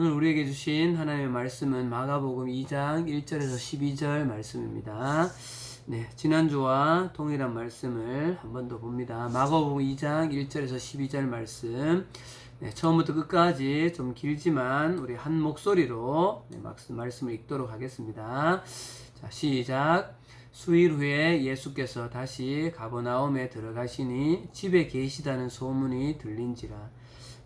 오늘 우리에게 주신 하나님의 말씀은 마가복음 2장 1절에서 12절 말씀입니다. 네, 지난주와 동일한 말씀을 한 번 더 봅니다. 마가복음 2장 1절에서 12절 말씀. 네, 처음부터 끝까지 좀 길지만 우리 한 목소리로 말씀을 읽도록 하겠습니다. 자, 시작. 수일 후에 예수께서 다시 가버나움에 들어가시니 집에 계시다는 소문이 들린지라.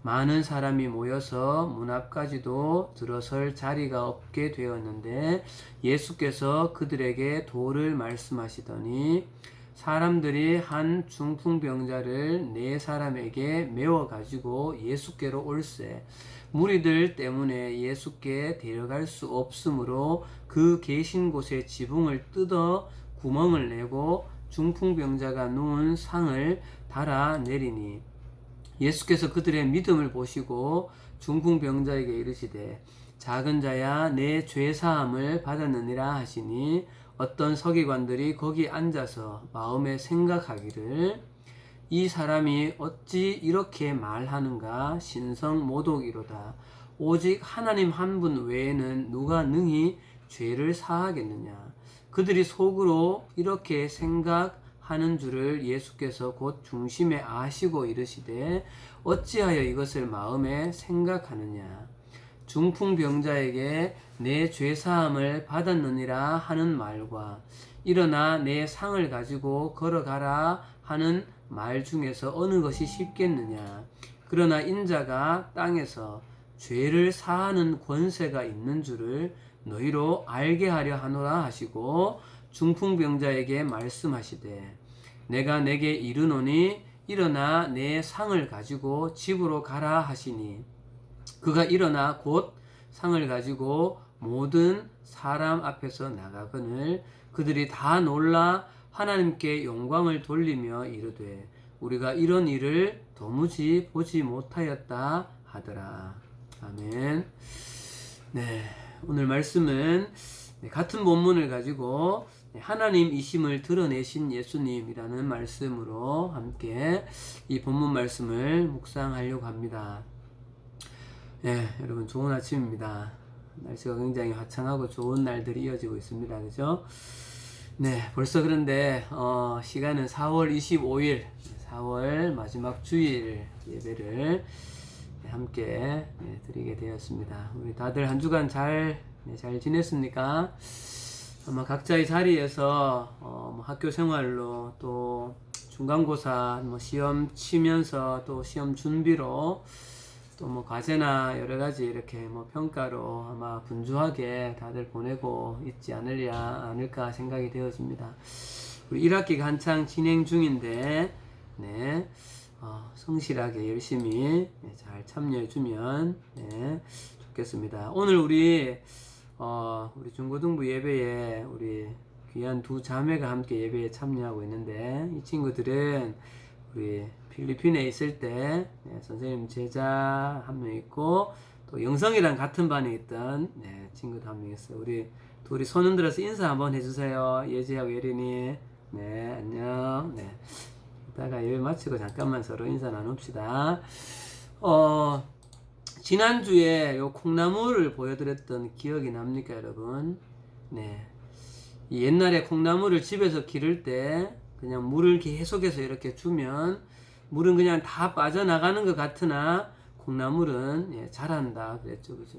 많은 사람이 모여서 문 앞까지도 들어설 자리가 없게 되었는데 예수께서 그들에게 도를 말씀하시더니 사람들이 한 중풍병자를 4사람에게 메워 가지고 예수께로 올세 무리들 때문에 예수께 데려갈 수 없으므로 그 계신 곳에 지붕을 뜯어 구멍을 내고 중풍병자가 누운 상을 달아 내리니 예수께서 그들의 믿음을 보시고 중풍병자에게 이르시되 작은 자야 내 죄사함을 받았느니라 하시니 어떤 서기관들이 거기 앉아서 마음에 생각하기를 이 사람이 어찌 이렇게 말하는가 신성모독이로다. 오직 하나님 한 분 외에는 누가 능히 죄를 사하겠느냐. 그들이 속으로 이렇게 생각하는 줄을 예수께서 곧 중심에 아시고 이르시되 어찌하여 이것을 마음에 생각하느냐. 중풍병자에게 내 죄사함을 받았느니라 하는 말과 일어나 내 상을 가지고 걸어가라 하는 말 중에서 어느 것이 쉽겠느냐. 그러나 인자가 땅에서 죄를 사하는 권세가 있는 줄을 너희로 알게 하려 하노라 하시고 중풍병자에게 말씀하시되 내가 내게 이르노니 일어나 내 상을 가지고 집으로 가라 하시니 그가 일어나 곧 상을 가지고 모든 사람 앞에서 나가거늘 그들이 다 놀라 하나님께 영광을 돌리며 이르되 우리가 이런 일을 도무지 보지 못하였다 하더라. 아멘. 네, 오늘 말씀은 같은 본문을 가지고 하나님이심을 드러내신 예수님이라는 말씀으로 함께 이 본문 말씀을 묵상하려고 합니다. 네, 여러분 좋은 아침입니다. 날씨가 굉장히 화창하고 좋은 날들이 이어지고 있습니다. 그죠? 네, 벌써 그런데 시간은 4월 25일 4월 마지막 주일 예배를 함께 드리게 되었습니다. 우리 다들 한 주간 잘 지냈습니까? 아마 각자의 자리에서 학교 생활로 또 중간고사 시험 치면서 또 시험 준비로 또 과제나 여러 가지 이렇게 평가로 아마 분주하게 다들 보내고 있지 않을까 생각이 되어집니다. 우리 1학기가 한창 진행 중인데, 네, 성실하게 열심히 잘 참여해주면 좋겠습니다. 오늘 우리 중고등부 예배에 우리 귀한 두 자매가 함께 예배에 참여하고 있는데 이 친구들은 우리 필리핀에 있을 때 선생님 제자 한 명 있고 또 영성이랑 같은 반에 있던 친구도 한 명 있어요. 우리 둘이 손 흔들어서 인사 한번 해주세요. 예지하고 예린이. 네, 안녕. 네. 이따가 예배 마치고 잠깐만 서로 인사 나눕시다. 지난주에 요 콩나물을 보여드렸던 기억이 납니까, 여러분? 네. 옛날에 콩나물을 집에서 기를 때 그냥 물을 계속해서 이렇게 주면 물은 그냥 다 빠져나가는 것 같으나 콩나물은 자란다 그랬죠. 그죠?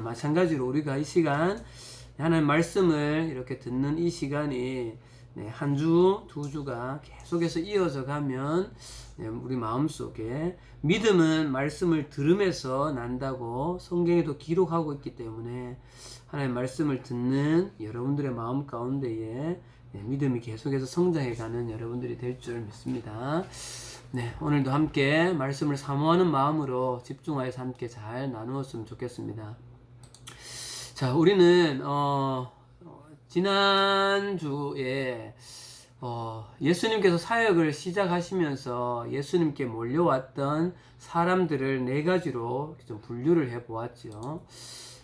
마찬가지로 우리가 이 시간 하나님 말씀을 이렇게 듣는 이 시간이 한 주, 두 주가 계속해서 이어져 가면 우리 마음속에 믿음은 말씀을 들음에서 난다고 성경에도 기록하고 있기 때문에 하나님 말씀을 듣는 여러분들의 마음 가운데에 믿음이 계속해서 성장해가는 여러분들이 될 줄 믿습니다. 네, 오늘도 함께 말씀을 사모하는 마음으로 집중하여서 함께 잘 나누었으면 좋겠습니다. 자, 우리는 지난주에 예수님께서 사역을 시작하시면서 예수님께 몰려왔던 사람들을 4가지로 좀 분류를 해보았죠.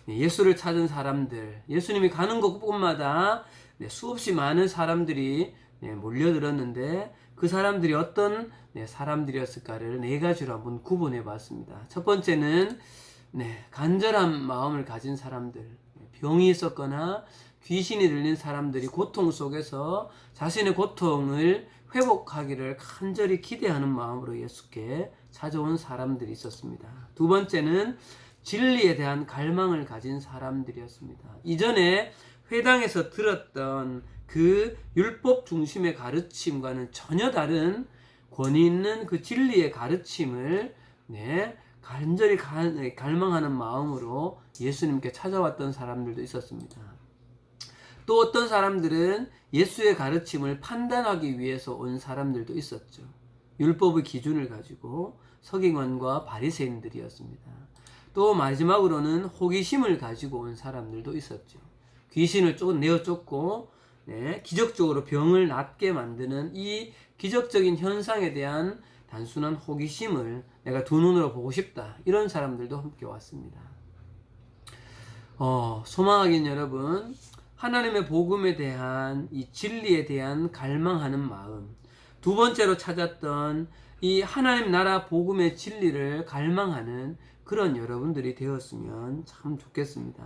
예수를 찾은 사람들, 예수님이 가는 곳곳마다 수없이 많은 사람들이 몰려들었는데 그 사람들이 어떤 사람들이었을까를 4가지로 한번 구분해 봤습니다. 첫 번째는 간절한 마음을 가진 사람들, 병이 있었거나 귀신이 들린 사람들이 고통 속에서 자신의 고통을 회복하기를 간절히 기대하는 마음으로 예수께 찾아온 사람들이 있었습니다. 두 번째는 진리에 대한 갈망을 가진 사람들이었습니다. 이전에 회당에서 들었던 그 율법 중심의 가르침과는 전혀 다른 권위 있는 그 진리의 가르침을 간절히 갈망하는 마음으로 예수님께 찾아왔던 사람들도 있었습니다. 또 어떤 사람들은 예수의 가르침을 판단하기 위해서 온 사람들도 있었죠. 율법의 기준을 가지고 서기관과 바리새인들이었습니다. 또 마지막으로는 호기심을 가지고 온 사람들도 있었죠. 귀신을 내어 쫓고 기적적으로 병을 낫게 만드는 이 기적적인 현상에 대한 단순한 호기심을 내가 두 눈으로 보고 싶다, 이런 사람들도 함께 왔습니다. 소망하긴 여러분, 하나님의 복음에 대한 이 진리에 대한 갈망하는 마음, 두 번째로 찾았던 이 하나님 나라 복음의 진리를 갈망하는 그런 여러분들이 되었으면 참 좋겠습니다.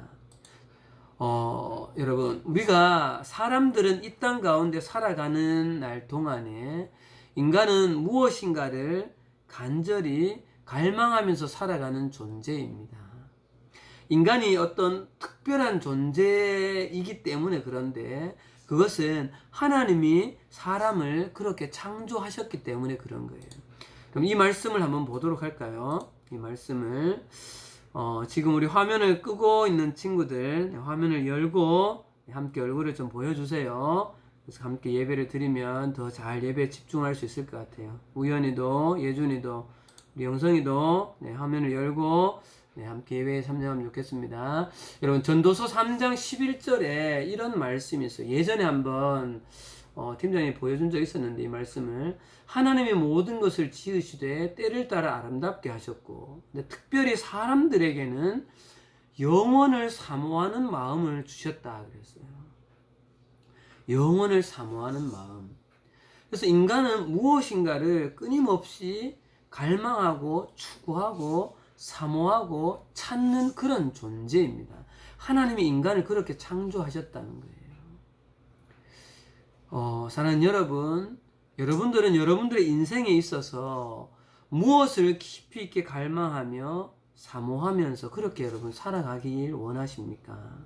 여러분, 우리가 사람들은 이 땅 가운데 살아가는 날 동안에 인간은 무엇인가를 간절히 갈망하면서 살아가는 존재입니다. 인간이 어떤 특별한 존재이기 때문에 그런데 그것은 하나님이 사람을 그렇게 창조하셨기 때문에 그런 거예요. 그럼 이 말씀을 한번 보도록 할까요? 이 말씀을 지금 우리 화면을 끄고 있는 친구들 화면을 열고 함께 얼굴을 좀 보여주세요. 그래서 함께 예배를 드리면 더 잘 예배에 집중할 수 있을 것 같아요. 우연이도, 예준이도, 우리 영성이도 화면을 열고 함께 예배에 참여하면 좋겠습니다. 여러분, 전도서 3장 11절에 이런 말씀이 있어요. 예전에 한번 팀장이 보여준 적이 있었는데, 이 말씀을 하나님이 모든 것을 지으시되 때를 따라 아름답게 하셨고, 근데 특별히 사람들에게는 영원을 사모하는 마음을 주셨다 그랬어요. 영원을 사모하는 마음. 그래서 인간은 무엇인가를 끊임없이 갈망하고 추구하고 사모하고 찾는 그런 존재입니다. 하나님이 인간을 그렇게 창조하셨다는 거예요. 사랑하는 여러분, 여러분들은 여러분들의 인생에 있어서 무엇을 깊이 있게 갈망하며 사모하면서 그렇게 여러분 살아가길 원하십니까?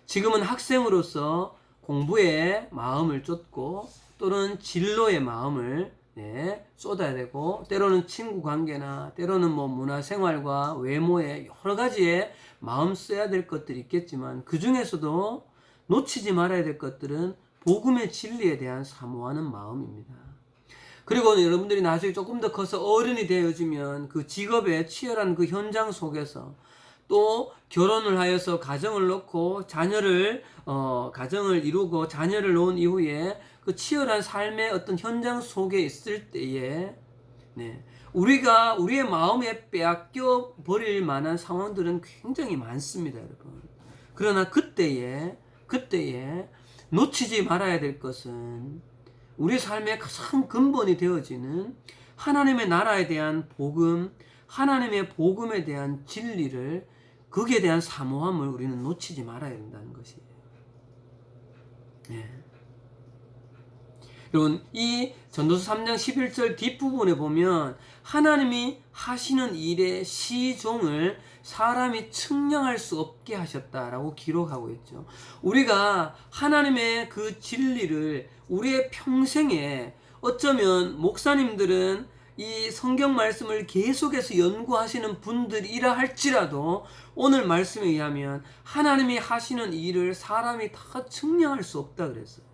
지금은 학생으로서 공부에 마음을 쏟고 또는 진로의 마음을 쏟아야 되고, 때로는 친구 관계나 때로는 문화생활과 외모에 여러 가지에 마음 써야 될 것들이 있겠지만, 그 중에서도 놓치지 말아야 될 것들은 복음의 진리에 대한 사모하는 마음입니다. 그리고 여러분들이 나중에 조금 더 커서 어른이 되어지면 그 직업의 치열한 그 현장 속에서 또 결혼을 하여서 가정을 놓고 가정을 이루고 자녀를 놓은 이후에 그 치열한 삶의 어떤 현장 속에 있을 때에 우리가 우리의 마음에 빼앗겨 버릴 만한 상황들은 굉장히 많습니다, 여러분. 그러나 그때에 놓치지 말아야 될 것은 우리 삶의 가장 근본이 되어지는 하나님의 나라에 대한 복음, 하나님의 복음에 대한 진리를, 거기에 대한 사모함을 우리는 놓치지 말아야 된다는 것이에요. 여러분, 이 전도서 3장 11절 뒷부분에 보면 하나님이 하시는 일의 시종을 사람이 측량할 수 없게 하셨다라고 기록하고 있죠. 우리가 하나님의 그 진리를 우리의 평생에, 어쩌면 목사님들은 이 성경 말씀을 계속해서 연구하시는 분들이라 할지라도 오늘 말씀에 의하면 하나님이 하시는 일을 사람이 다 측량할 수 없다 그랬어요.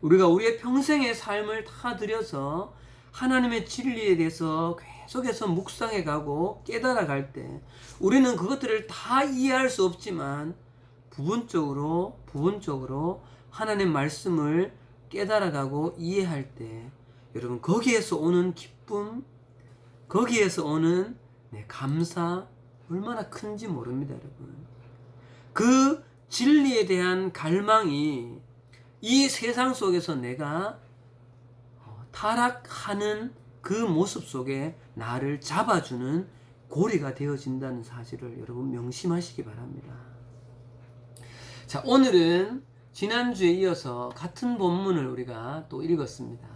우리가 우리의 평생의 삶을 다 들여서 하나님의 진리에 대해서 계속해서 묵상해 가고 깨달아 갈 때 우리는 그것들을 다 이해할 수 없지만 부분적으로 하나님 말씀을 깨달아 가고 이해할 때 여러분, 거기에서 오는 기쁨, 거기에서 오는 감사 얼마나 큰지 모릅니다, 여러분. 그 진리에 대한 갈망이 이 세상 속에서 내가 타락하는 그 모습 속에 나를 잡아주는 고리가 되어진다는 사실을 여러분 명심하시기 바랍니다. 자, 오늘은 지난주에 이어서 같은 본문을 우리가 또 읽었습니다.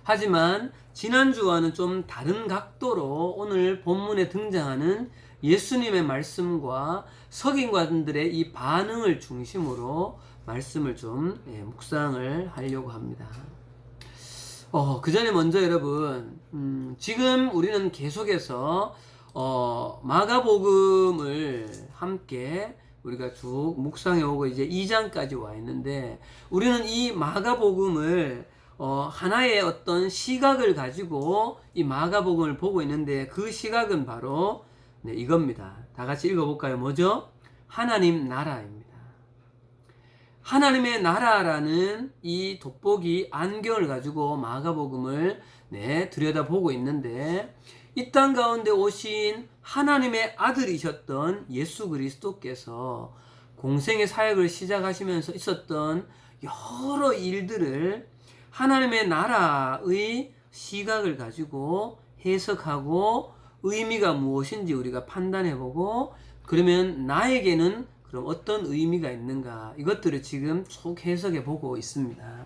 하지만 지난주와는 좀 다른 각도로 오늘 본문에 등장하는 예수님의 말씀과 석인관들의 이 반응을 중심으로 말씀을 좀 묵상을 하려고 합니다. 그 전에 먼저 여러분, 지금 우리는 계속해서 마가복음을 함께 우리가 쭉 묵상해 오고 이제 2장까지 와 있는데, 우리는 이 마가복음을 하나의 어떤 시각을 가지고 이 마가복음을 보고 있는데, 그 시각은 바로 이겁니다. 다 같이 읽어볼까요? 뭐죠? 하나님 나라입니다. 하나님의 나라라는 이 돋보기 안경을 가지고 마가복음을 들여다보고 있는데, 이 땅 가운데 오신 하나님의 아들이셨던 예수 그리스도께서 공생의 사역을 시작하시면서 있었던 여러 일들을 하나님의 나라의 시각을 가지고 해석하고 의미가 무엇인지 우리가 판단해보고, 그러면 나에게는 그럼 어떤 의미가 있는가, 이것들을 지금 쭉 해석해 보고 있습니다.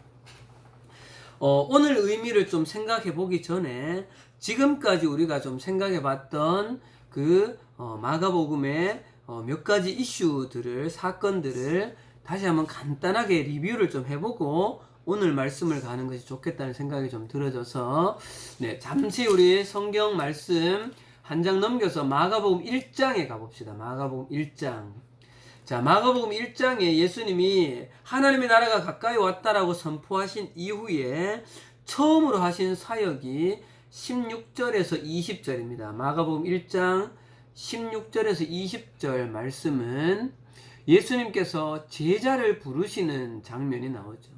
오늘 의미를 좀 생각해 보기 전에 지금까지 우리가 좀 생각해 봤던 그 마가복음의 몇 가지 이슈들을, 사건들을 다시 한번 간단하게 리뷰를 좀 해보고 오늘 말씀을 가는 것이 좋겠다는 생각이 좀 들어져서, 잠시 우리 성경 말씀 한 장 넘겨서 마가복음 1장에 가봅시다. 마가복음 1장. 자, 마가복음 1장에 예수님이 하나님의 나라가 가까이 왔다라고 선포하신 이후에 처음으로 하신 사역이 16절에서 20절입니다. 마가복음 1장 16절에서 20절 말씀은 예수님께서 제자를 부르시는 장면이 나오죠.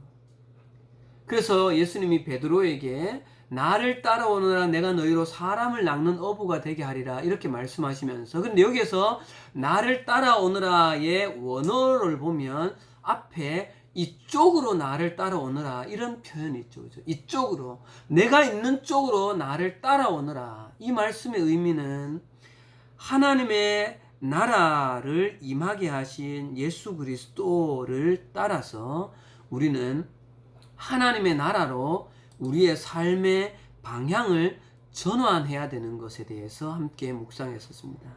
그래서 예수님이 베드로에게 나를 따라오너라, 내가 너희로 사람을 낚는 어부가 되게 하리라, 이렇게 말씀하시면서, 근데 여기에서 나를 따라오너라의 원어를 보면 앞에 이쪽으로 나를 따라오너라 이런 표현이 있죠. 그죠? 이쪽으로, 내가 있는 쪽으로 나를 따라오너라. 이 말씀의 의미는 하나님의 나라를 임하게 하신 예수 그리스도를 따라서 우리는 하나님의 나라로 우리의 삶의 방향을 전환해야 되는 것에 대해서 함께 묵상했었습니다.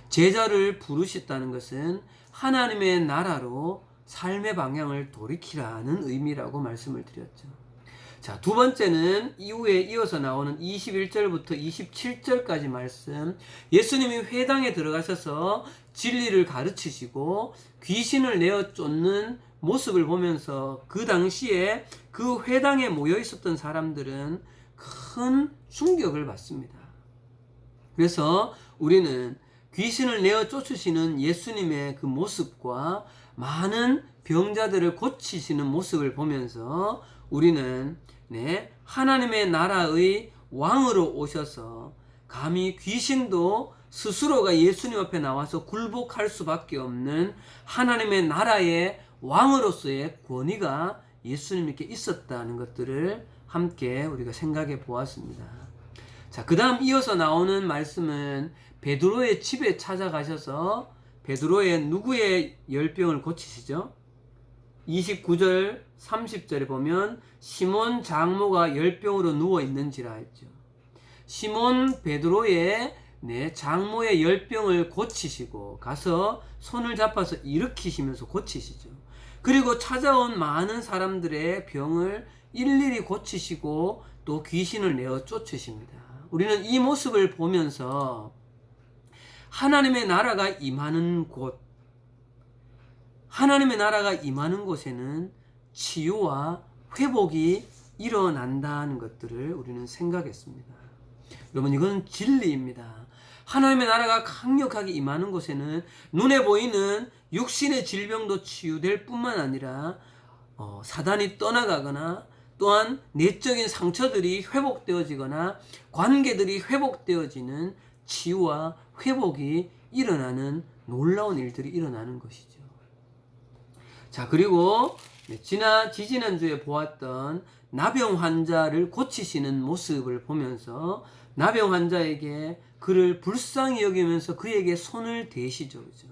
제자를 부르셨다는 것은 하나님의 나라로 삶의 방향을 돌이키라는 의미라고 말씀을 드렸죠. 자, 두 번째는 이후에 이어서 나오는 21절부터 27절까지 말씀, 예수님이 회당에 들어가셔서 진리를 가르치시고 귀신을 내어 쫓는 모습을 보면서 그 당시에 그 회당에 모여 있었던 사람들은 큰 충격을 받습니다. 그래서 우리는 귀신을 내어 쫓으시는 예수님의 그 모습과 많은 병자들을 고치시는 모습을 보면서 우리는 하나님의 나라의 왕으로 오셔서 감히 귀신도 스스로가 예수님 앞에 나와서 굴복할 수밖에 없는 하나님의 나라의 왕으로서의 권위가 예수님께 있었다는 것들을 함께 우리가 생각해 보았습니다. 자, 그 다음 이어서 나오는 말씀은 베드로의 집에 찾아가셔서 베드로의 누구의 열병을 고치시죠? 29절 30절에 보면 시몬 장모가 열병으로 누워있는지라 했죠. 시몬 베드로의 장모의 열병을 고치시고 가서 손을 잡아서 일으키시면서 고치시죠. 그리고 찾아온 많은 사람들의 병을 일일이 고치시고 또 귀신을 내어 쫓으십니다. 우리는 이 모습을 보면서 하나님의 나라가 임하는 곳, 하나님의 나라가 임하는 곳에는 치유와 회복이 일어난다는 것들을 우리는 생각했습니다. 여러분, 이건 진리입니다. 하나님의 나라가 강력하게 임하는 곳에는 눈에 보이는 육신의 질병도 치유될 뿐만 아니라 사단이 떠나가거나 또한 내적인 상처들이 회복되어지거나 관계들이 회복되어지는 치유와 회복이 일어나는 놀라운 일들이 일어나는 것이죠. 자, 그리고 지지난주에 보았던 나병 환자를 고치시는 모습을 보면서 나병 환자에게 그를 불쌍히 여기면서 그에게 손을 대시죠. 그죠?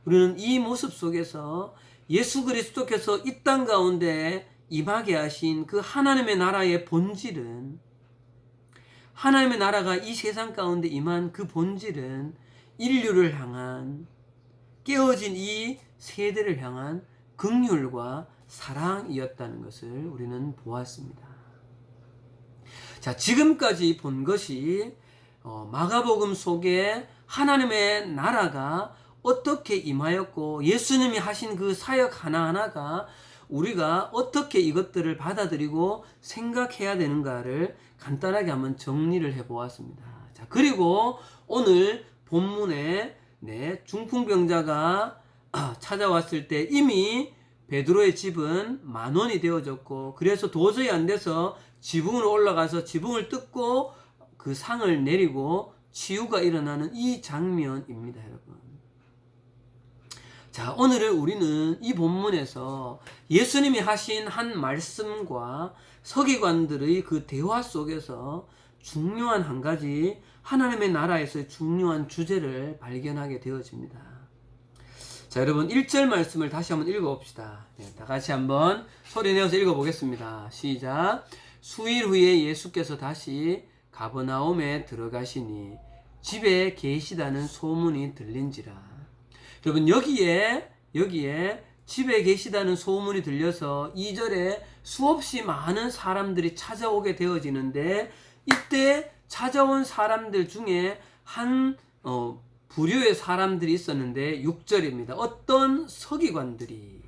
우리는 이 모습 속에서 예수 그리스도께서 이 땅 가운데 임하게 하신 그 하나님의 나라의 본질은, 하나님의 나라가 이 세상 가운데 임한 그 본질은 인류를 향한, 깨어진 이 세대를 향한 긍휼과 사랑이었다는 것을 우리는 보았습니다. 자, 지금까지 본 것이 마가복음 속에 하나님의 나라가 어떻게 임하였고 예수님이 하신 그 사역 하나하나가 우리가 어떻게 이것들을 받아들이고 생각해야 되는가를 간단하게 한번 정리를 해 보았습니다. 자, 그리고 오늘 본문에 중풍병자가 찾아왔을 때 이미 베드로의 집은 만원이 되어졌고, 그래서 도저히 안 돼서 지붕으로 올라가서 지붕을 뜯고 그 상을 내리고 치유가 일어나는 이 장면입니다, 여러분. 자, 오늘은 우리는 이 본문에서 예수님이 하신 한 말씀과 서기관들의 그 대화 속에서 중요한 한 가지, 하나님의 나라에서의 중요한 주제를 발견하게 되어집니다. 자, 여러분 1절 말씀을 다시 한번 읽어봅시다. 다 같이 한번 소리내어서 읽어보겠습니다. 시작. 수일 후에 예수께서 다시 가버나움에 들어가시니 집에 계시다는 소문이 들린지라. 여러분 여기에 집에 계시다는 소문이 들려서 2절에 수없이 많은 사람들이 찾아오게 되어지는데, 이때 찾아온 사람들 중에 한 부류의 사람들이 있었는데 6절입니다. 어떤 서기관들이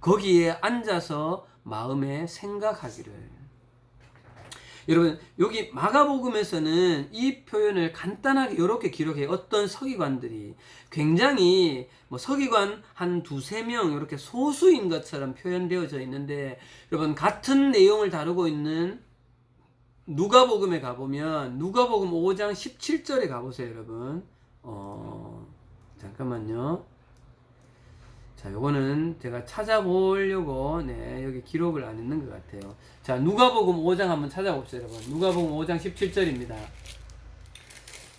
거기에 앉아서 마음에 생각하기를. 여러분 여기 마가복음에서는 이 표현을 간단하게 이렇게 기록해요. 어떤 서기관들이, 굉장히 서기관 한 두세 명 이렇게 소수인 것처럼 표현되어져 있는데, 여러분 같은 내용을 다루고 있는 누가복음에 가보면 누가복음 5장 17절에 가보세요, 여러분. 잠깐만요. 자, 요거는 제가 찾아보려고 여기 기록을 안 했는 것 같아요. 자, 누가복음 5장 한번 찾아봅시다, 여러분. 누가복음 5장 17절입니다.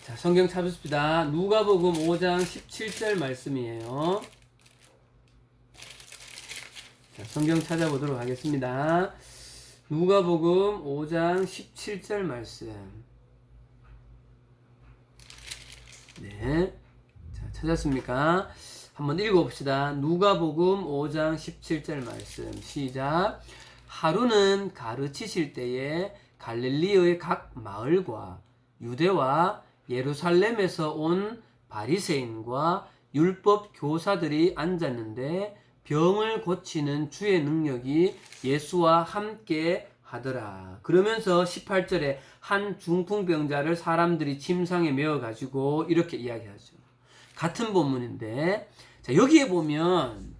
자, 성경 찾으십시다. 누가복음 5장 17절 말씀이에요. 자, 성경 찾아보도록 하겠습니다. 누가복음 5장 17절 말씀. 자, 찾았습니까? 한번 읽어봅시다. 누가복음 5장 17절 말씀. 시작. 하루는 가르치실 때에 갈릴리의 각 마을과 유대와 예루살렘에서 온 바리새인과 율법 교사들이 앉았는데 병을 고치는 주의 능력이 예수와 함께 하더라. 그러면서 18절에 한 중풍병자를 사람들이 침상에 메어 가지고 이렇게 이야기하죠. 같은 본문인데, 자, 여기에 보면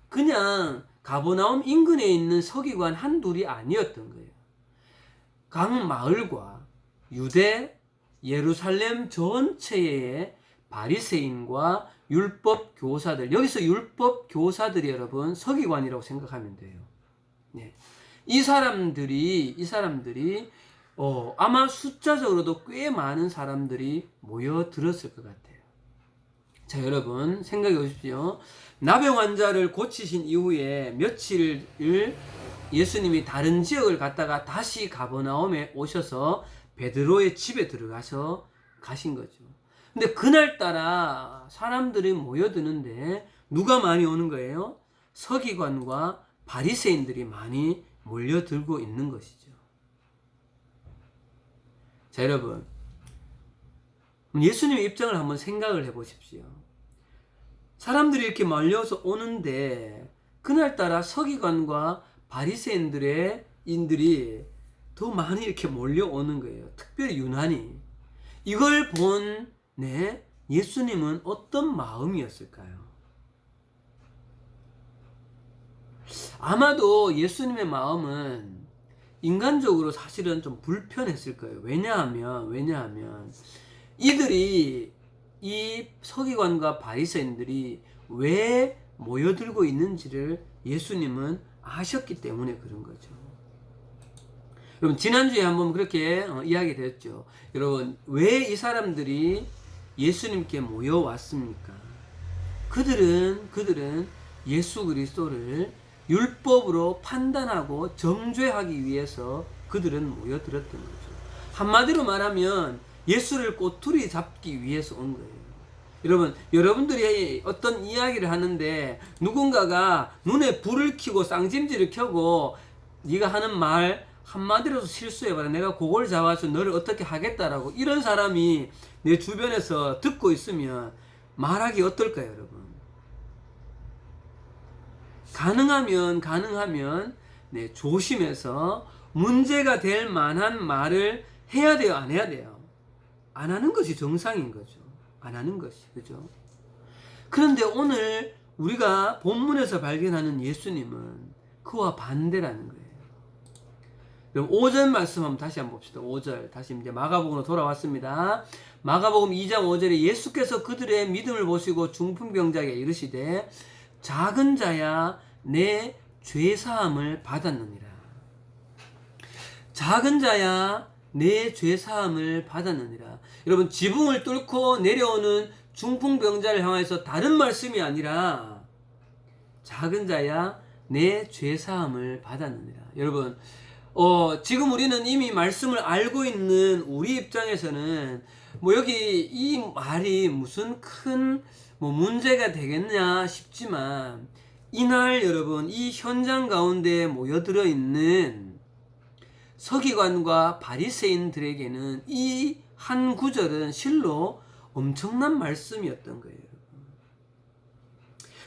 그냥 가버나움 인근에 있는 서기관 한둘이 아니었던 거예요. 각 마을과 유대, 예루살렘 전체의 바리새인과 율법 교사들, 여기서 율법 교사들이 여러분 서기관이라고 생각하면 돼요. 이 사람들이 아마 숫자적으로도 꽤 많은 사람들이 모여들었을 것 같아요. 자, 여러분 생각해 보십시오. 나병 환자를 고치신 이후에 며칠을 예수님이 다른 지역을 갔다가 다시 가버나움에 오셔서 베드로의 집에 들어가서 가신 거죠. 근데 그날따라 사람들이 모여드는데 누가 많이 오는 거예요? 서기관과 바리새인들이 많이 몰려들고 있는 것이죠. 자, 여러분 예수님의 입장을 한번 생각을 해 보십시오. 사람들이 이렇게 몰려서 오는데 그날따라 서기관과 바리새인들이 더 많이 이렇게 몰려오는 거예요. 특별히 유난히. 이걸 본 예수님은 어떤 마음이었을까요? 아마도 예수님의 마음은 인간적으로 사실은 좀 불편했을 거예요. 왜냐하면 이들이, 이 서기관과 바리새인들이 왜 모여들고 있는지를 예수님은 아셨기 때문에 그런 거죠. 여러분 지난주에 한번 그렇게 이야기 됐죠. 여러분 왜 이 사람들이 예수님께 모여왔습니까? 그들은 예수 그리스도를 율법으로 판단하고 정죄하기 위해서 그들은 모여들었던 거죠. 한마디로 말하면 예수를 꼬투리 잡기 위해서 온 거예요. 여러분, 여러분들이 어떤 이야기를 하는데 누군가가 눈에 불을 켜고 쌍찜질을 켜고 네가 하는 말 한마디로도 실수해봐라. 내가 그걸 잡아서 너를 어떻게 하겠다라고 이런 사람이 내 주변에서 듣고 있으면 말하기 어떨까요, 여러분? 가능하면 네, 조심해서 문제가 될 만한 말을 해야 돼요, 안 해야 돼요? 안 하는 것이 정상인 거죠. 안 하는 것이, 그죠? 그런데 오늘 우리가 본문에서 발견하는 예수님은 그와 반대라는 거예요. 그럼 5절 말씀 한번 다시 한번 봅시다. 5절 다시 이제 마가복음으로 돌아왔습니다. 마가복음 2장 5절에 예수께서 그들의 믿음을 보시고 중풍병자에게 이르시되 작은 자야 내 죄사함을 받았느니라. 작은 자야 내 죄사함을 받았느니라. 여러분 지붕을 뚫고 내려오는 중풍병자를 향해서 다른 말씀이 아니라 작은 자야 내 죄사함을 받았느니라. 여러분 지금 우리는 이미 말씀을 알고 있는 우리 입장에서는 뭐 여기 이 말이 무슨 큰 뭐 문제가 되겠냐 싶지만 이날 여러분 이 현장 가운데 모여들어 있는 서기관과 바리새인들에게는 이 한 구절은 실로 엄청난 말씀이었던 거예요.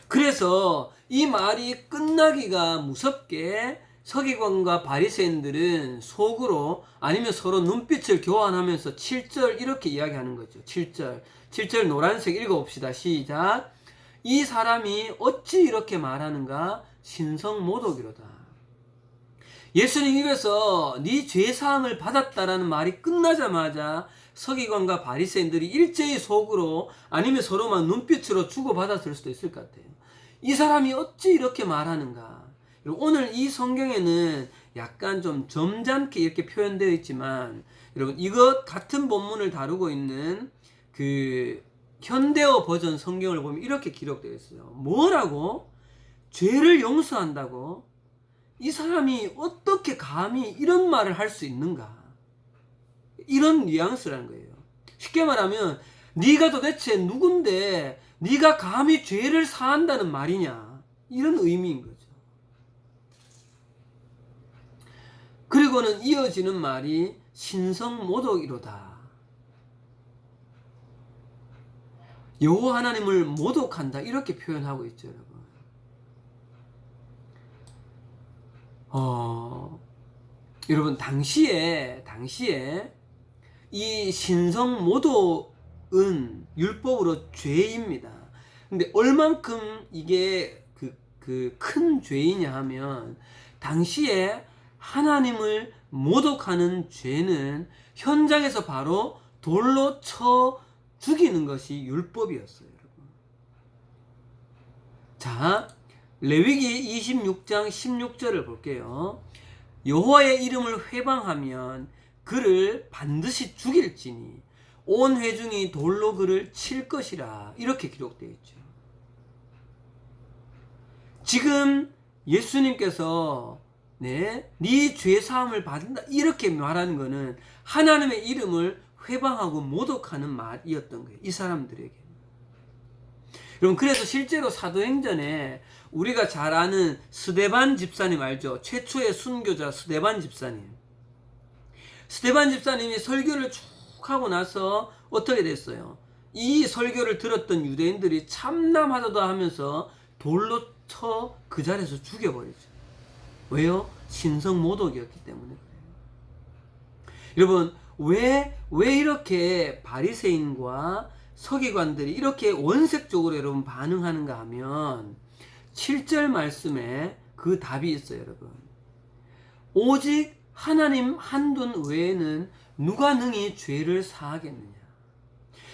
그래서 이 말이 끝나기가 무섭게 서기관과 바리새인들은 속으로 아니면 서로 눈빛을 교환하면서 7절 이렇게 이야기하는 거죠. 7절 노란색 읽어봅시다. 시작. 이 사람이 어찌 이렇게 말하는가? 신성모독이로다. 예수님 입에서 네 죄사함을 받았다라는 말이 끝나자마자 서기관과 바리새인들이 일제히 속으로 아니면 서로만 눈빛으로 주고받았을 수도 있을 것 같아요. 이 사람이 어찌 이렇게 말하는가? 오늘 이 성경에는 약간 좀 점잖게 이렇게 표현되어 있지만 여러분 이것 같은 본문을 다루고 있는 그 현대어 버전 성경을 보면 이렇게 기록되어 있어요. 뭐라고? 죄를 용서한다고? 이 사람이 어떻게 감히 이런 말을 할 수 있는가? 이런 뉘앙스라는 거예요. 쉽게 말하면 네가 도대체 누군데 네가 감히 죄를 사한다는 말이냐? 이런 의미인 거죠. 그리고는 이어지는 말이 신성모독이로다. 여호와 하나님을 모독한다 이렇게 표현하고 있죠, 여러분. 여러분 당시에 이 신성모독은 율법으로 죄입니다. 근데 얼만큼 이게 그 큰 죄이냐 하면 당시에 하나님을 모독하는 죄는 현장에서 바로 돌로 쳐 죽이는 것이 율법이었어요, 여러분. 자, 레위기 26장 16절을 볼게요. 여호와의 이름을 회방하면 그를 반드시 죽일지니 온 회중이 돌로 그를 칠 것이라. 이렇게 기록되어 있죠. 지금 예수님께서 네 죄사함을 받는다 이렇게 말하는 것은 하나님의 이름을 회방하고 모독하는 말이었던 거예요, 이 사람들에게. 여러분 그래서 실제로 사도행전에 우리가 잘 아는 스데반 집사님 알죠? 최초의 순교자 스데반 집사님. 스데반 집사님이 설교를 쭉 하고 나서 어떻게 됐어요? 이 설교를 들었던 유대인들이 참남하도다 하면서 돌로 쳐 그 자리에서 죽여버리죠. 왜요? 신성모독이었기 때문에 그래요. 여러분 왜 이렇게 바리새인과 서기관들이 이렇게 원색적으로 여러분 반응하는가 하면 7절 말씀에 그 답이 있어요, 여러분. 오직 하나님 한 분 외에는 누가 능히 죄를 사하겠느냐.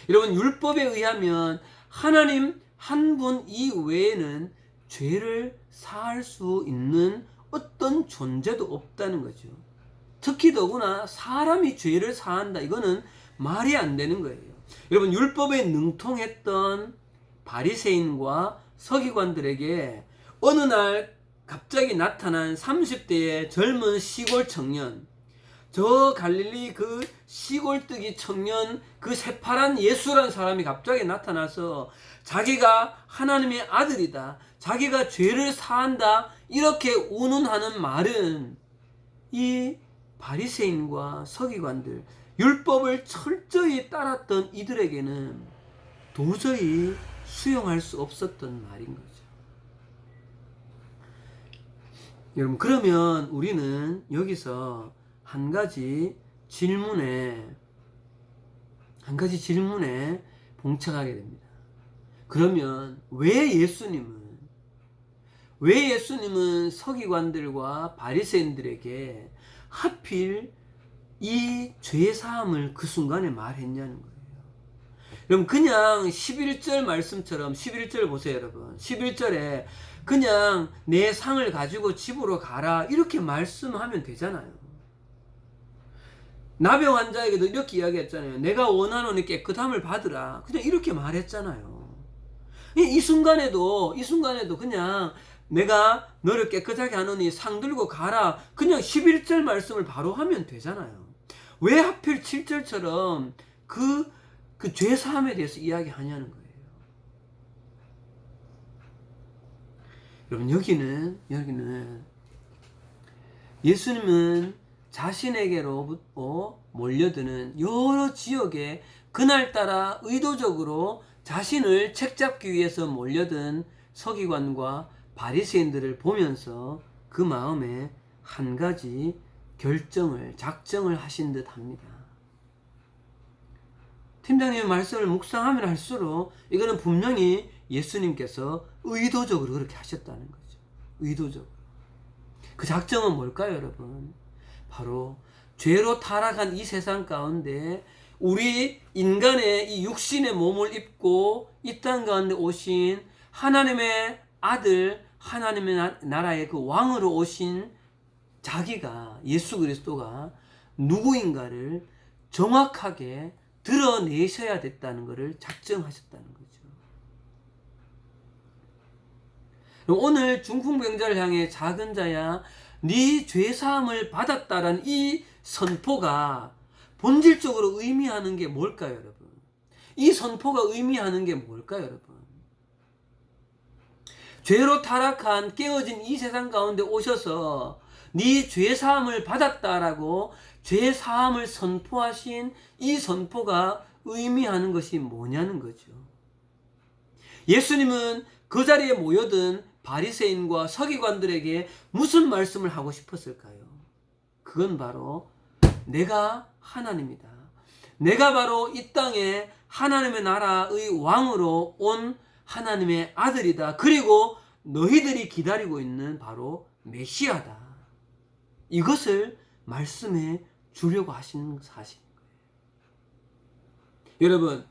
여러분 율법에 의하면 하나님 한 분 이외에는 죄를 사할 수 있는 어떤 존재도 없다는 거죠. 특히 더구나 사람이 죄를 사한다. 이거는 말이 안 되는 거예요. 여러분, 율법에 능통했던 바리새인과 서기관들에게 어느 날 갑자기 나타난 30대의 젊은 시골 청년, 저 갈릴리 그 시골뜨기 청년, 그 새파란 예수라는 사람이 갑자기 나타나서 자기가 하나님의 아들이다, 자기가 죄를 사한다, 이렇게 운운하는 말은 이 바리새인과 서기관들, 율법을 철저히 따랐던 이들에게는 도저히 수용할 수 없었던 말인 거죠. 여러분, 그러면 우리는 여기서 한 가지 질문에 봉착하게 됩니다. 그러면 왜 예수님은 서기관들과 바리새인들에게 하필 이 죄사함을 그 순간에 말했냐는 거예요. 그럼 그냥 11절 말씀처럼, 11절 보세요 여러분. 11절에 그냥 내 상을 가지고 집으로 가라, 이렇게 말씀하면 되잖아요. 나병 환자에게도 이렇게 이야기했잖아요. 내가 원하노니 깨끗함을 받으라, 그냥 이렇게 말했잖아요. 이 순간에도 그냥 내가 너를 깨끗하게 하노니 상 들고 가라, 그냥 11절 말씀을 바로 하면 되잖아요. 왜 하필 7절처럼 그 죄사함에 대해서 이야기하냐는 거예요. 여러분, 여기는 예수님은 자신에게로 몰려드는 여러 지역에 그날따라 의도적으로 자신을 책잡기 위해서 몰려든 서기관과 바리새인들을 보면서 그 마음에 한 가지 작정을 하신 듯 합니다. 팀장님의 말씀을 묵상하면 할수록 이거는 분명히 예수님께서 의도적으로 그렇게 하셨다는 거죠. 의도적으로. 그 작정은 뭘까요, 여러분? 바로 죄로 타락한 이 세상 가운데 우리 인간의 이 육신의 몸을 입고 이 땅 가운데 오신 하나님의 아들, 하나님의 나라의 그 왕으로 오신 자기가, 예수 그리스도가 누구인가를 정확하게 드러내셔야 됐다는 것을 작정하셨다는 거죠. 오늘 중풍병자를 향해 작은 자야 네 죄사함을 받았다라는 이 선포가 본질적으로 의미하는 게 뭘까요, 여러분? 이 선포가 의미하는 게 뭘까요, 여러분? 죄로 타락한 깨어진 이 세상 가운데 오셔서 네 죄사함을 받았다라고 죄사함을 선포하신 이 선포가 의미하는 것이 뭐냐는 거죠. 예수님은 그 자리에 모여든 바리새인과 서기관들에게 무슨 말씀을 하고 싶었을까요? 그건 바로 내가 하나님이다. 내가 바로 이 땅에 하나님의 나라의 왕으로 온 하나님의 아들이다. 그리고 너희들이 기다리고 있는 바로 메시아다. 이것을 말씀해 주려고 하시는 사실인 거예요. 여러분,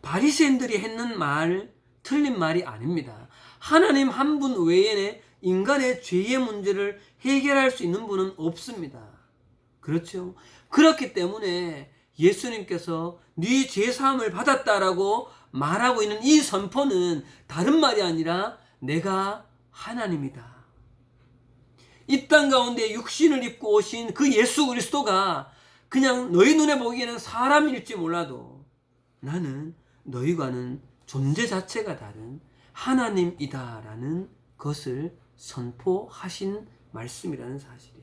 바리새인들이 했는 말 틀린 말이 아닙니다. 하나님 한 분 외에는 인간의 죄의 문제를 해결할 수 있는 분은 없습니다. 그렇죠? 그렇기 때문에 예수님께서 네 죄사함을 받았다라고 말하고 있는 이 선포는 다른 말이 아니라 내가 하나님이다. 이 땅 가운데 육신을 입고 오신 그 예수 그리스도가 그냥 너희 눈에 보기에는 사람일지 몰라도 나는 너희와는 존재 자체가 다른 하나님이다라는 것을 선포하신 말씀이라는 사실이에요.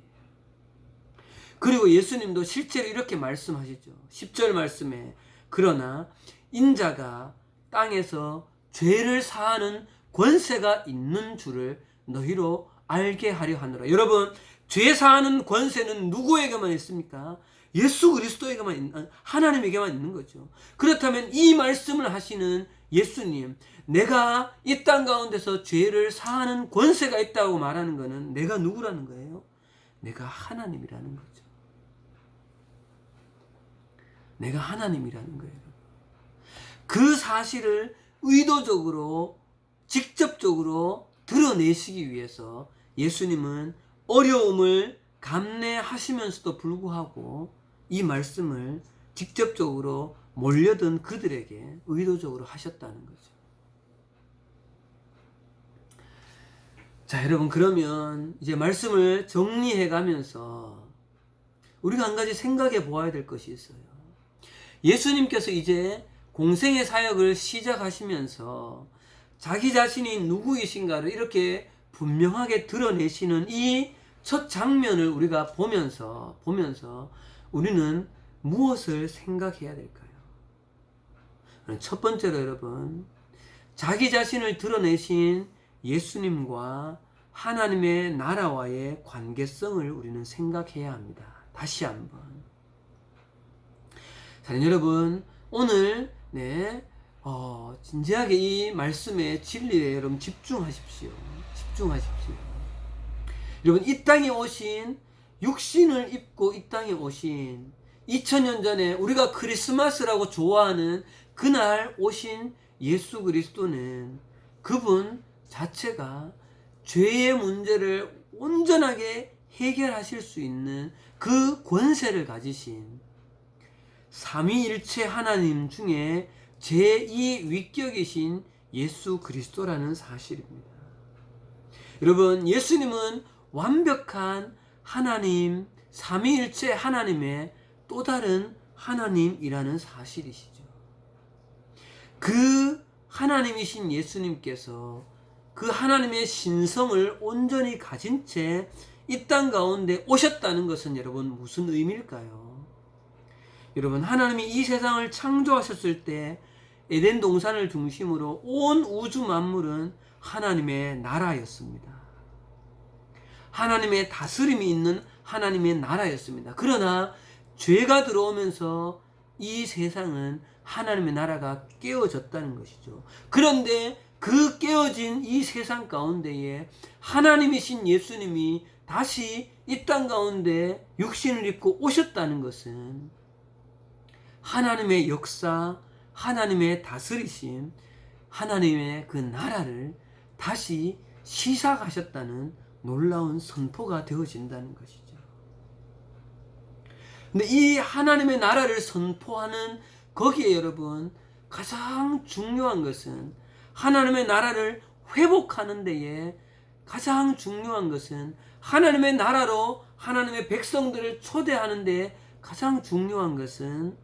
그리고 예수님도 실제로 이렇게 말씀하시죠. 10절 말씀에 그러나 인자가 땅에서 죄를 사하는 권세가 있는 줄을 너희로 알게 하려 하노라. 여러분, 죄 사하는 권세는 누구에게만 있습니까? 예수 그리스도에게만, 하나님에게만 있는 거죠. 그렇다면 이 말씀을 하시는 예수님, 내가 이 땅 가운데서 죄를 사하는 권세가 있다고 말하는 것은 내가 누구라는 거예요? 내가 하나님이라는 거죠. 내가 하나님이라는 거예요. 그 사실을 의도적으로, 직접적으로 드러내시기 위해서 예수님은 어려움을 감내하시면서도 불구하고 이 말씀을 직접적으로 몰려든 그들에게 의도적으로 하셨다는 거죠. 자, 여러분, 그러면 이제 말씀을 정리해 가면서 우리가 한 가지 생각해 보아야 될 것이 있어요. 예수님께서 이제 공생의 사역을 시작하시면서 자기 자신이 누구이신가를 이렇게 분명하게 드러내시는 이 첫 장면을 우리가 보면서 우리는 무엇을 생각해야 될까요? 첫 번째로 여러분, 자기 자신을 드러내신 예수님과 하나님의 나라와의 관계성을 우리는 생각해야 합니다. 다시 한번. 자, 여러분, 오늘 진지하게 이 말씀의 진리에 여러분 집중하십시오. 여러분, 이 땅에 오신, 육신을 입고 이 땅에 오신 2000년 전에 우리가 크리스마스라고 좋아하는 그날 오신 예수 그리스도는 그분 자체가 죄의 문제를 온전하게 해결하실 수 있는 그 권세를 가지신 삼위일체 하나님 중에 제2위격이신 예수 그리스도라는 사실입니다. 여러분, 예수님은 완벽한 하나님, 삼위일체 하나님의 또 다른 하나님이라는 사실이시죠. 그 하나님이신 예수님께서 그 하나님의 신성을 온전히 가진 채 이 땅 가운데 오셨다는 것은 여러분 무슨 의미일까요? 여러분, 하나님이 이 세상을 창조하셨을 때 에덴 동산을 중심으로 온 우주 만물은 하나님의 나라였습니다. 하나님의 다스림이 있는 하나님의 나라였습니다. 그러나 죄가 들어오면서 이 세상은 하나님의 나라가 깨어졌다는 것이죠. 그런데 그 깨어진 이 세상 가운데에 하나님이신 예수님이 다시 이 땅 가운데 육신을 입고 오셨다는 것은 하나님의 역사, 하나님의 다스리심, 하나님의 그 나라를 다시 시작하셨다는 놀라운 선포가 되어진다는 것이죠. 근데 이 하나님의 나라를 선포하는 거기에 여러분 가장 중요한 것은 하나님의 나라를 회복하는 데에 가장 중요한 것은 하나님의 나라로 하나님의 백성들을 초대하는 데에 가장 중요한 것은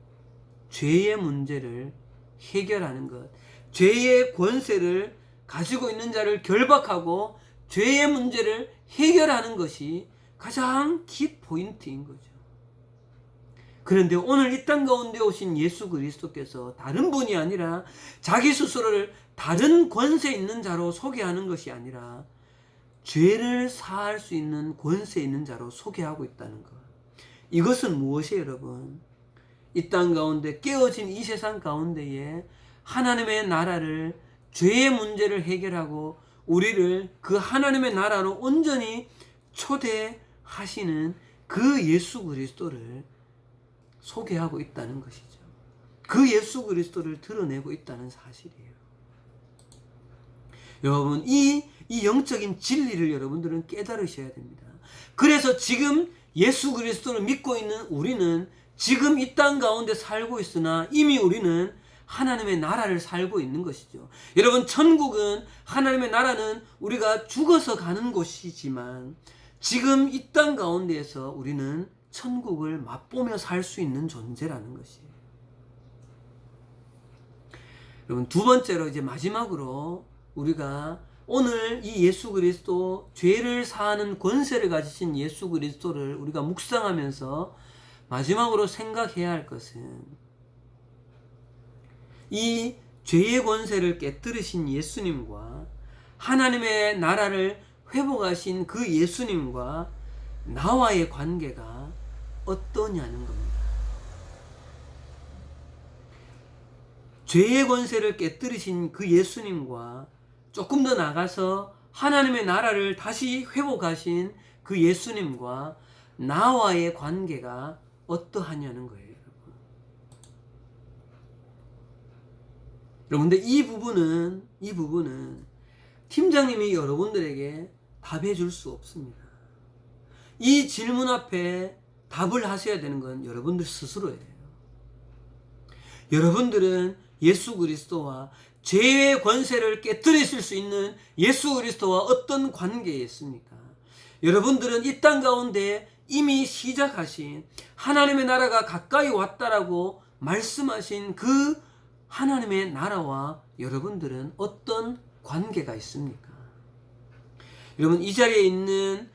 죄의 문제를 해결하는 것, 죄의 권세를 가지고 있는 자를 결박하고 죄의 문제를 해결하는 것이 가장 키 포인트인 거죠. 그런데 오늘 이 땅 가운데 오신 예수 그리스도께서 다른 분이 아니라 자기 스스로를 다른 권세 있는 자로 소개하는 것이 아니라 죄를 사할 수 있는 권세 있는 자로 소개하고 있다는 것. 이것은 무엇이에요, 여러분? 이 땅 가운데 깨어진 이 세상 가운데에 하나님의 나라를, 죄의 문제를 해결하고 우리를 그 하나님의 나라로 온전히 초대하시는 그 예수 그리스도를 소개하고 있다는 것이죠. 그 예수 그리스도를 드러내고 있다는 사실이에요. 여러분, 이 영적인 진리를 여러분들은 깨달으셔야 됩니다. 그래서 지금 예수 그리스도를 믿고 있는 우리는 지금 이 땅 가운데 살고 있으나 이미 우리는 하나님의 나라를 살고 있는 것이죠. 여러분, 천국은, 하나님의 나라는 우리가 죽어서 가는 곳이지만 지금 이 땅 가운데에서 우리는 천국을 맛보며 살 수 있는 존재라는 것이에요. 여러분, 두 번째로 이제 마지막으로 우리가 오늘 이 예수 그리스도, 죄를 사하는 권세를 가지신 예수 그리스도를 우리가 묵상하면서 마지막으로 생각해야 할 것은 이 죄의 권세를 깨뜨리신 예수님과 하나님의 나라를 회복하신 그 예수님과 나와의 관계가 어떠냐는 겁니다. 죄의 권세를 깨뜨리신 그 예수님과 조금 더 나가서 하나님의 나라를 다시 회복하신 그 예수님과 나와의 관계가 어떠하냐는 거예요. 여러분들, 이 부분은 팀장님이 여러분들에게 답해 줄 수 없습니다. 이 질문 앞에 답을 하셔야 되는 건 여러분들 스스로예요. 여러분들은 예수 그리스도와 죄의 권세를 깨뜨리실 수 있는 예수 그리스도와 어떤 관계에 있습니까? 여러분들은 이 땅 가운데 이미 시작하신 하나님의 나라가 가까이 왔다라고 말씀하신 그 하나님의 나라와 여러분들은 어떤 관계가 있습니까? 여러분, 이 자리에 있는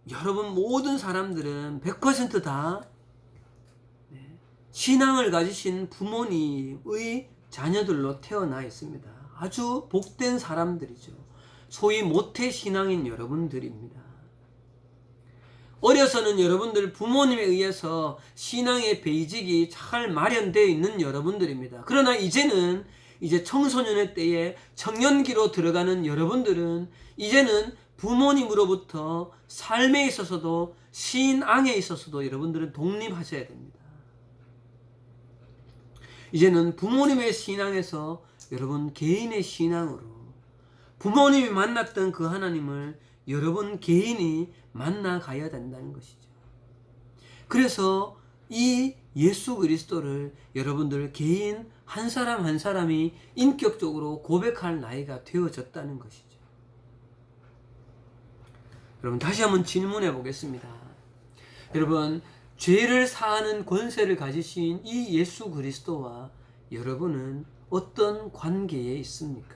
여러분 모든 사람들은 100%다 신앙을 가지신 부모님의 자녀들로 태어나 있습니다. 아주 복된 사람들이죠. 소위 모태신앙인 여러분들입니다. 어려서는 여러분들 부모님에 의해서 신앙의 베이직이 잘 마련되어 있는 여러분들입니다. 그러나 이제는 청소년의 때에 청년기로 들어가는 여러분들은 이제는 부모님으로부터 삶에 있어서도 신앙에 있어서도 여러분들은 독립하셔야 됩니다. 이제는 부모님의 신앙에서 여러분 개인의 신앙으로 부모님이 만났던 그 하나님을 여러분 개인이 만나가야 된다는 것이죠. 그래서 이 예수 그리스도를 여러분들 개인 한 사람 한 사람이 인격적으로 고백할 나이가 되어졌다는 것이죠. 여러분, 다시 한번 질문해 보겠습니다. 여러분, 죄를 사하는 권세를 가지신 이 예수 그리스도와 여러분은 어떤 관계에 있습니까?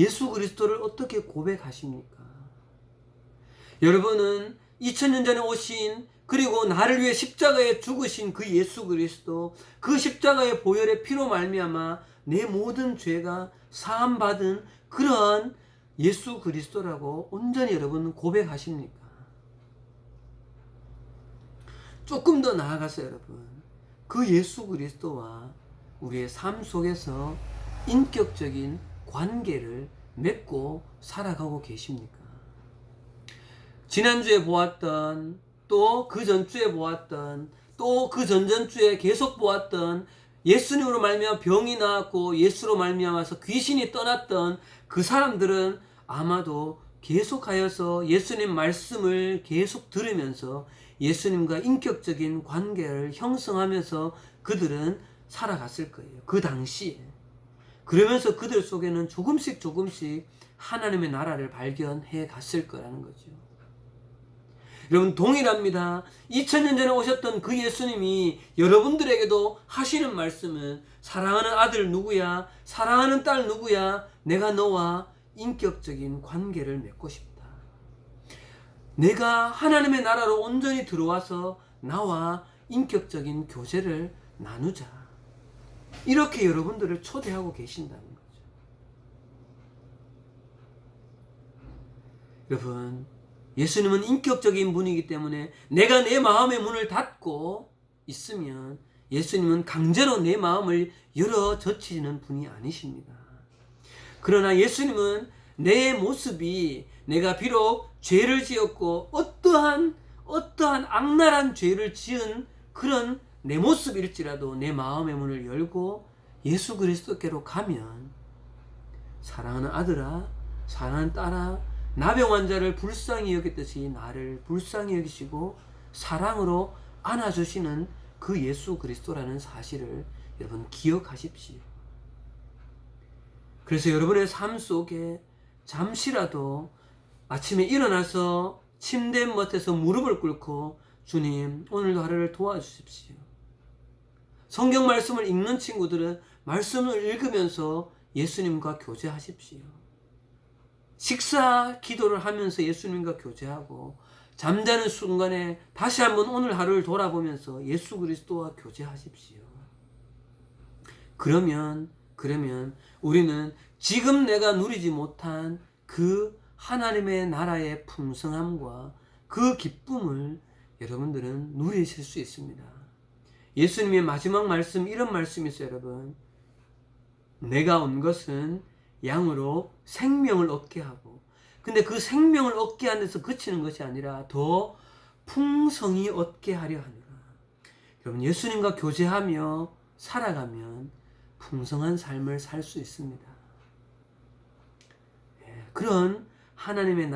예수 그리스도를 어떻게 고백하십니까? 여러분은 2000년 전에 오신, 그리고 나를 위해 십자가에 죽으신 그 예수 그리스도, 그 십자가의 보혈의 피로 말미암아 내 모든 죄가 사함받은 그러한 예수 그리스도라고 온전히 여러분 고백하십니까? 조금 더 나아가서 여러분, 그 예수 그리스도와 우리의 삶 속에서 인격적인 관계를 맺고 살아가고 계십니까? 지난주에 보았던, 또 그 전주에 보았던, 또 그 전전주에 계속 보았던, 예수님으로 말미암아 병이 나았고 예수로 말미암아서 귀신이 떠났던 그 사람들은 아마도 계속하여서 예수님 말씀을 계속 들으면서 예수님과 인격적인 관계를 형성하면서 그들은 살아갔을 거예요. 그 당시에. 그러면서 그들 속에는 조금씩 하나님의 나라를 발견해 갔을 거라는 거죠. 여러분, 동일합니다. 2000년 전에 오셨던 그 예수님이 여러분들에게도 하시는 말씀은 사랑하는 아들 누구야? 사랑하는 딸 누구야? 내가 너와 인격적인 관계를 맺고 싶다. 내가 하나님의 나라로 온전히 들어와서 나와 인격적인 교제를 나누자. 이렇게 여러분들을 초대하고 계신다는 거죠. 여러분, 예수님은 인격적인 분이기 때문에 내가 내 마음의 문을 닫고 있으면 예수님은 강제로 내 마음을 열어 젖히는 분이 아니십니다. 그러나 예수님은 내 모습이, 내가 비록 죄를 지었고 어떠한 악랄한 죄를 지은 그런 내 모습일지라도 내 마음의 문을 열고 예수 그리스도께로 가면, 사랑하는 아들아, 사랑하는 딸아, 나병 환자를 불쌍히 여겼듯이 나를 불쌍히 여기시고 사랑으로 안아주시는 그 예수 그리스도라는 사실을 여러분 기억하십시오. 그래서 여러분의 삶 속에 잠시라도 아침에 일어나서 침대 맡에서 무릎을 꿇고 주님, 오늘도 하루를 도와주십시오. 성경 말씀을 읽는 친구들은 말씀을 읽으면서 예수님과 교제하십시오. 식사 기도를 하면서 예수님과 교제하고 잠자는 순간에 다시 한번 오늘 하루를 돌아보면서 예수 그리스도와 교제하십시오. 그러면 우리는 지금 내가 누리지 못한 그 하나님의 나라의 풍성함과 그 기쁨을 여러분들은 누리실 수 있습니다. 예수님의 마지막 말씀, 이런 말씀이 있어요, 여러분. 내가 온 것은 양으로 생명을 얻게 하고, 근데 그 생명을 얻게 하는 데서 그치는 것이 아니라 더 풍성히 얻게 하려 하노라. 여러분, 예수님과 교제하며 살아가면 풍성한 삶을 살 수 있습니다. 그런 하나님의